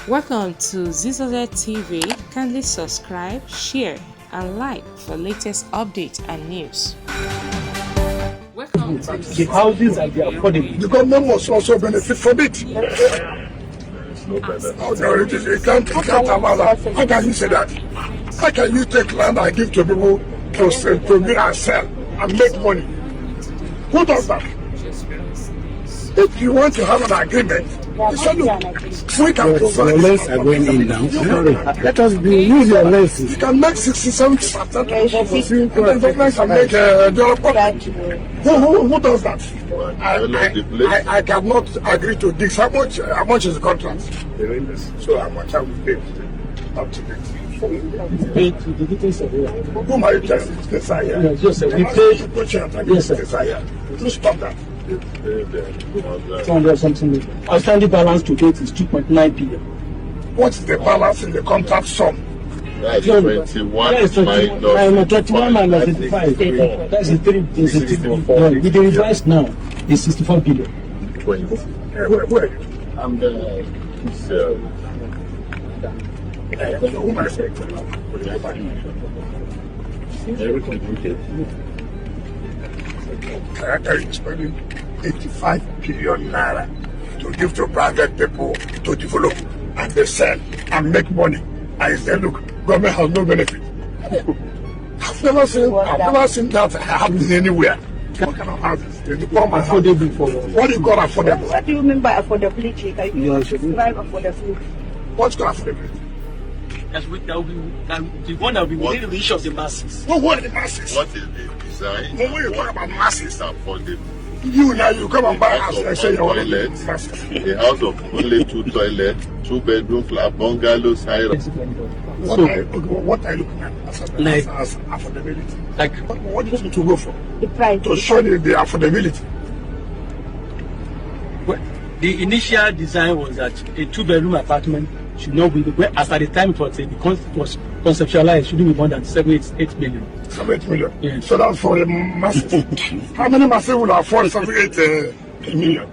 Welcome to Zisodel TV. Kindly subscribe, share, and like for latest updates and news. Welcome to the houses and the affordable. The government must also benefit from it. You can't allow that. How can you say that? How can you take land and give to people to build and sell and make money? Who does that? If you want to have an agreement, you say, look, we can provide. Your lens are going in now. Let us use your lenses. You can make 67%. Who does that? I cannot agree to this. How much is the contract? So how much have we paid up to date? The details of it. Whom are you telling to decide? Yes, sir. We paid. Yes, sir. Please stop that. 200 something. Outstanding balance to date is 2.9 billion. What's the balance in the contract sum? That's 21 minus 21 minus 85. That's a 3. With the revised now, it's 64 billion. 20. Where? I'm the whom I say? Contractor is spending 85 billion naira to give to private people to develop and they sell and make money. I say, look, government has no benefit. I've never seen that happening anywhere. What kind of houses? Affordable for what do you call affordable? What do you mean by affordability? Can you describe affordability? What's called affordability? That's the one that will be within the reach of the masses. What are the masses? What is the design? When you talk about masses, Affordable. you come and buy a house and say you want Toilets. masses. A house of only 2 toilets, 2 bedroom flat, bungalows, high. What are you looking at as affordability? Like What do you need to go for? The price. To show you the affordability. the initial design was that a 2-bedroom apartment should not be as at the time it was conceptualized, shouldn't be more than 8 million. 8 million. Yes. So that's for the masses. How many masses will afford 8 million?